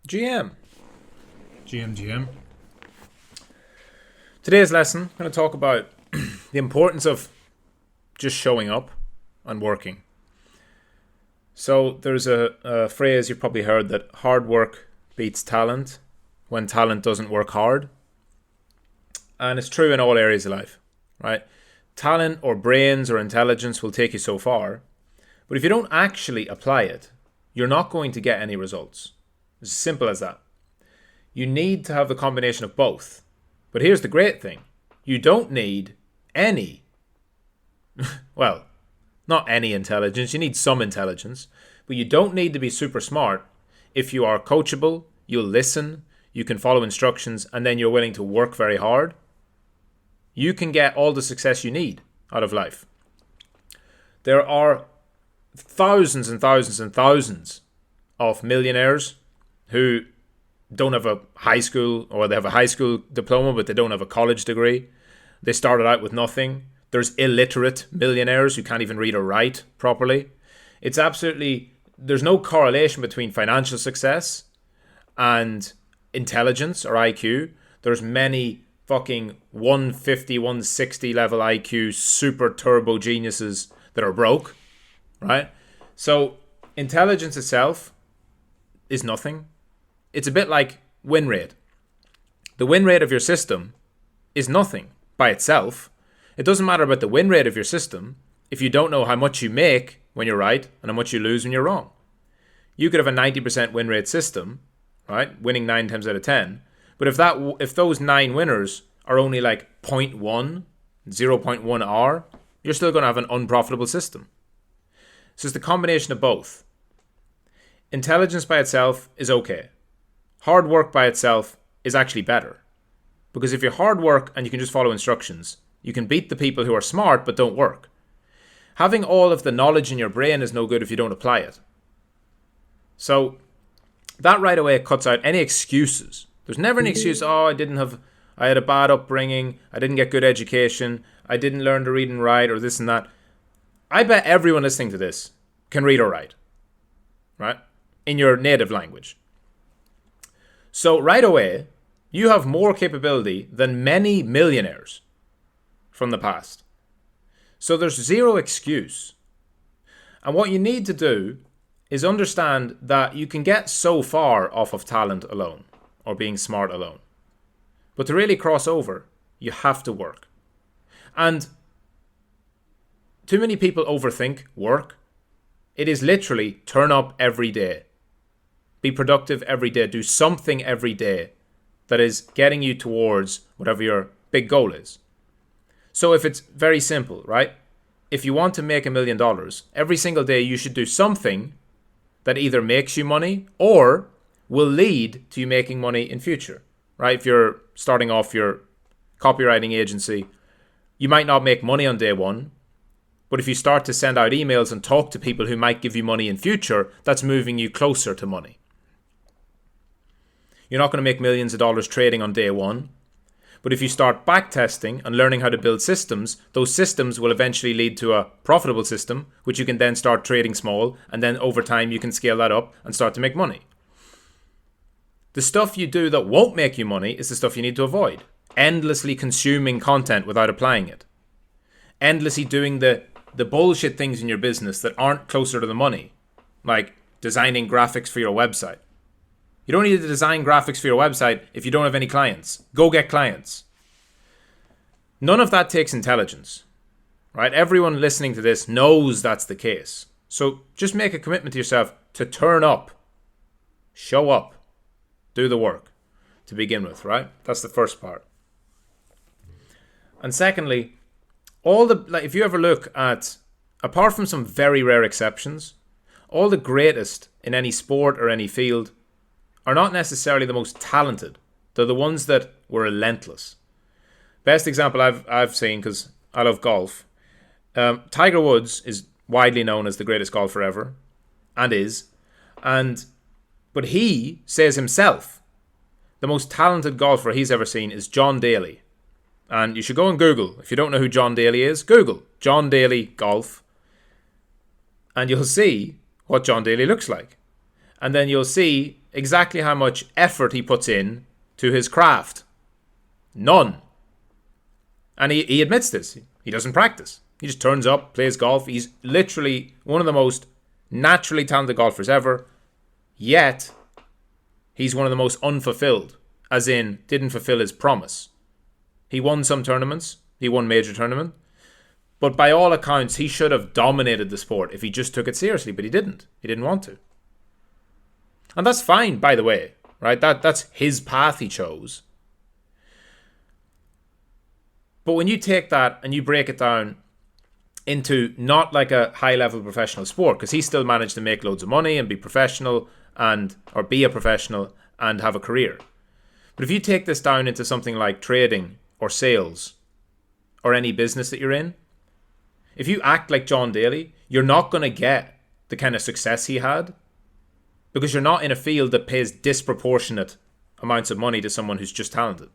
GM. GM. Today's lesson, I'm going to talk about the importance of just showing up and working. So there's a phrase you've probably heard that hard work beats talent when talent doesn't work hard. And it's true in all areas of life, right? Talent or brains or intelligence will take you so far, but if you don't actually apply it, you're not going to get any results. It's as simple as that. You need to have the combination of both. But here's the great thing. You don't need any, well, not any intelligence. You need some intelligence. But you don't need to be super smart if you are coachable, you'll listen, you can follow instructions, and then you're willing to work very hard. You can get all the success you need out of life. There are thousands and thousands and thousands of millionaires who don't have a high school, or they have a high school diploma but they don't have a college degree. They started out with nothing. There's illiterate millionaires who can't even read or write properly. It's absolutely, there's no correlation between financial success and intelligence or IQ. There's many fucking 150, 160 level IQ super turbo geniuses that are broke, right? So intelligence itself is nothing. It's a bit like win rate. The win rate of your system is nothing by itself. It doesn't matter about the win rate of your system if you don't know how much you make when you're right and how much you lose when you're wrong. You could have a 90% win rate system, right? Winning 9 times out of 10. But if those 9 winners are only like 0.1, 0.1 R, you're still going to have an unprofitable system. So it's the combination of both. Intelligence by itself is okay. Hard work by itself is actually better. Because if you hard work and you can just follow instructions, you can beat the people who are smart but don't work. Having all of the knowledge in your brain is no good if you don't apply it. So that right away cuts out any excuses. There's never an excuse, I had a bad upbringing, I didn't get good education, I didn't learn to read and write, or this and that. I bet everyone listening to this can read or write, right? In your native language. So right away, you have more capability than many millionaires from the past. So there's zero excuse. And what you need to do is understand that you can get so far off of talent alone or being smart alone. But to really cross over, you have to work. And too many people overthink work. It is literally turn up every day. Be productive every day. Do something every day that is getting you towards whatever your big goal is. So if it's very simple, right? If you want to make $1 million, every single day you should do something that either makes you money or will lead to you making money in future, right? If you're starting off your copywriting agency, you might not make money on day one, but if you start to send out emails and talk to people who might give you money in future, that's moving you closer to money. You're not going to make millions of dollars trading on day one. But if you start backtesting and learning how to build systems, those systems will eventually lead to a profitable system, which you can then start trading small. And then over time, you can scale that up and start to make money. The stuff you do that won't make you money is the stuff you need to avoid. Endlessly consuming content without applying it. Endlessly doing the bullshit things in your business that aren't closer to the money. Like designing graphics for your website. You don't need to design graphics for your website if you don't have any clients. Go get clients. None of that takes intelligence, right? Everyone listening to this knows that's the case. So just make a commitment to yourself to turn up, show up, do the work to begin with, right? That's the first part. And secondly, if you ever look at, apart from some very rare exceptions, all the greatest in any sport or any field are not necessarily the most talented. They're the ones that were relentless. Best example I've seen, because I love golf. Tiger Woods is widely known as the greatest golfer ever, and is. But he says himself, the most talented golfer he's ever seen is John Daly. And you should go and Google. If you don't know who John Daly is, Google John Daly golf. And you'll see what John Daly looks like. And then you'll see exactly how much effort he puts in to his craft. None. And he admits this. He doesn't practice. He just turns up, plays golf. He's literally one of the most naturally talented golfers ever. Yet, he's one of the most unfulfilled. As in, didn't fulfill his promise. He won some tournaments. He won major tournament. But by all accounts, he should have dominated the sport if he just took it seriously. But he didn't. He didn't want to. And that's fine, by the way. Right? That's his path he chose. But when you take that and you break it down into not like a high-level professional sport, because he still managed to make loads of money and be professional or be a professional and have a career. But if you take this down into something like trading or sales or any business that you're in, if you act like John Daly, you're not going to get the kind of success he had because you're not in a field that pays disproportionate amounts of money to someone who's just talented.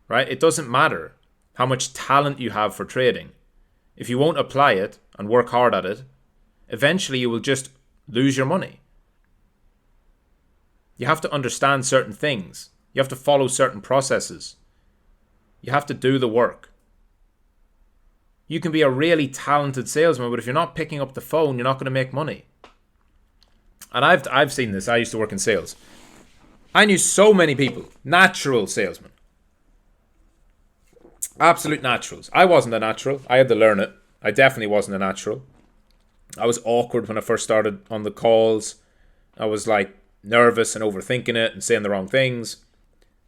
Right? It doesn't matter how much talent you have for trading. If you won't apply it and work hard at it, eventually you will just lose your money. You have to understand certain things. You have to follow certain processes. You have to do the work. You can be a really talented salesman, but if you're not picking up the phone, you're not going to make money. And I've seen this. I used to work in sales. I knew so many people, natural salesmen. Absolute naturals. I wasn't a natural. I had to learn it. I definitely wasn't a natural. I was awkward when I first started on the calls. I was like nervous and overthinking it and saying the wrong things.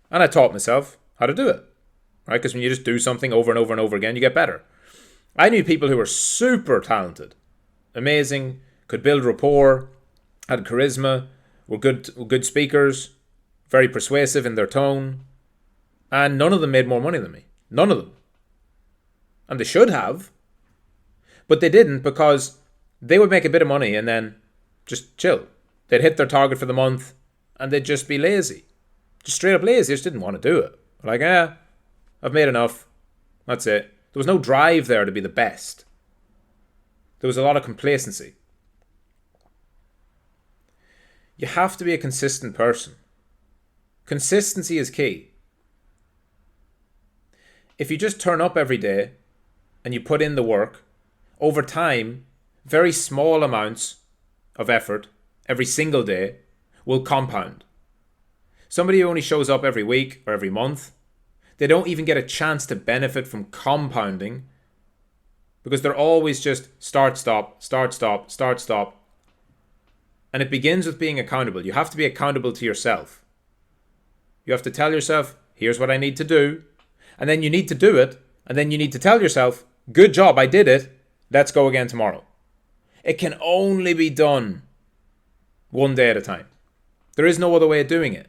And I taught myself how to do it. Right? Because when you just do something over and over and over again, you get better. I knew people who were super talented, amazing, could build rapport, had charisma, were good speakers, very persuasive in their tone. And none of them made more money than me. None of them. And they should have. But they didn't because they would make a bit of money and then just chill. They'd hit their target for the month and they'd just be lazy. Just straight up lazy. They just didn't want to do it. Like, I've made enough. That's it. There was no drive there to be the best. There was a lot of complacency. You have to be a consistent person. Consistency is key. If you just turn up every day and you put in the work, over time, very small amounts of effort every single day will compound. Somebody who only shows up every week or every month, they don't even get a chance to benefit from compounding because they're always just start, stop, start, stop, start, stop. And it begins with being accountable. You have to be accountable to yourself. You have to tell yourself, here's what I need to do. And then you need to do it. And then you need to tell yourself, good job, I did it. Let's go again tomorrow. It can only be done one day at a time. There is no other way of doing it.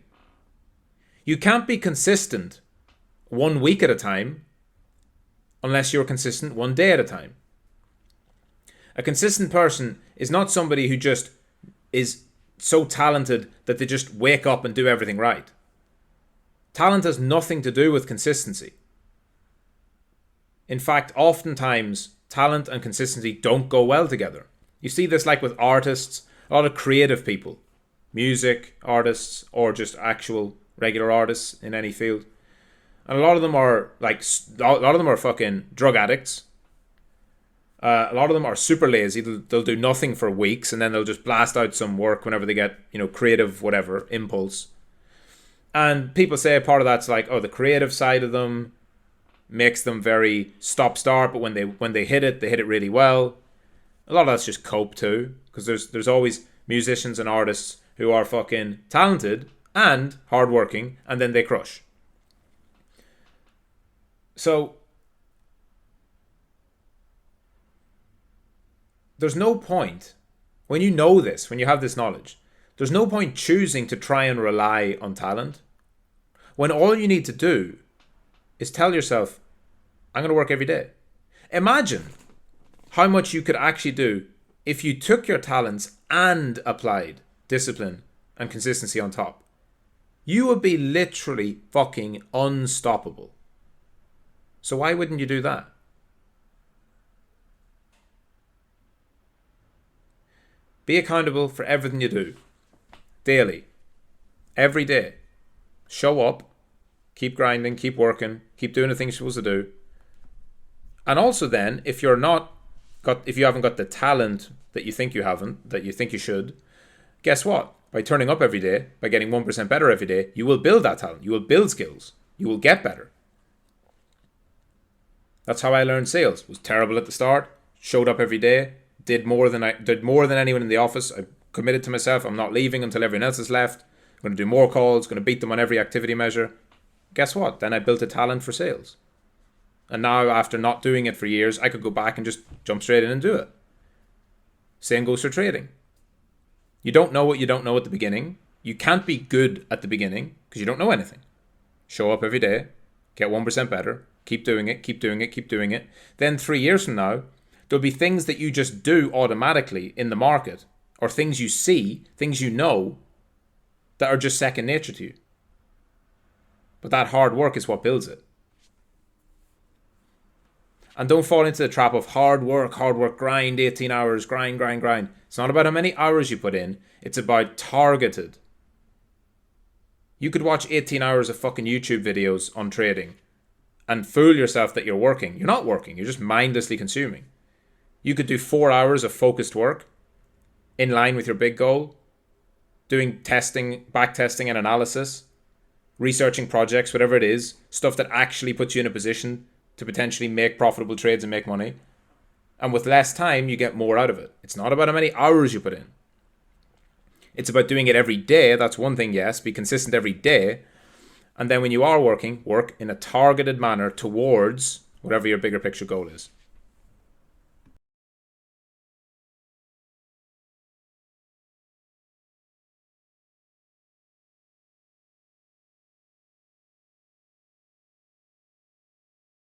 You can't be consistent 1 week at a time unless you're consistent 1 day at a time. A consistent person is not somebody who just is so talented that they just wake up and do everything right. Talent has nothing to do with consistency. In fact, oftentimes, talent and consistency don't go well together. You see this like with artists, a lot of creative people, music artists, or just actual regular artists in any field. And a lot of them are fucking drug addicts. A lot of them are super lazy. They'll do nothing for weeks and then they'll just blast out some work whenever they get, creative, whatever, impulse. And people say a part of that's like, the creative side of them makes them very stop-start, but when they hit it really well. A lot of that's just cope too, because there's always musicians and artists who are fucking talented and hardworking, and then they crush. So there's no point, when you know this, when you have this knowledge, there's no point choosing to try and rely on talent when all you need to do is tell yourself, I'm going to work every day. Imagine how much you could actually do if you took your talents and applied discipline and consistency on top. You would be literally fucking unstoppable. So why wouldn't you do that? Be accountable for everything you do. daily, every day. Show up, keep grinding, keep working, keep doing the things you're supposed to do. And also then, if you haven't got the talent that you think you should, guess what? By turning up every day, by getting 1% better every day, you will build that talent. You will build skills. You will get better. That's how I learned sales. Was terrible at the start, showed up every day, did more than anyone in the office. I committed to myself. I'm not leaving until everyone else has left. I'm going to do more calls, going to beat them on every activity measure. Guess what? Then I built a talent for sales. And now, after not doing it for years, I could go back and just jump straight in and do it. Same goes for trading. You don't know what you don't know at the beginning. You can't be good at the beginning because you don't know anything. Show up every day, get 1% better, keep doing it, keep doing it, keep doing it. Then 3 years from now, there'll be things that you just do automatically in the market, or things you see, things you know, that are just second nature to you. But that hard work is what builds it. And don't fall into the trap of hard work, grind, 18 hours, grind. It's not about how many hours you put in. It's about targeted. You could watch 18 hours of fucking YouTube videos on trading and fool yourself that you're working. You're not working. You're just mindlessly consuming. You could do 4 hours of focused work in line with your big goal, doing testing, back testing and analysis, researching projects, whatever it is, stuff that actually puts you in a position to potentially make profitable trades and make money. And with less time, you get more out of it. It's not about how many hours you put in. It's about doing it every day. That's one thing, yes. Be consistent every day. And then when you are working, work in a targeted manner towards whatever your bigger picture goal is.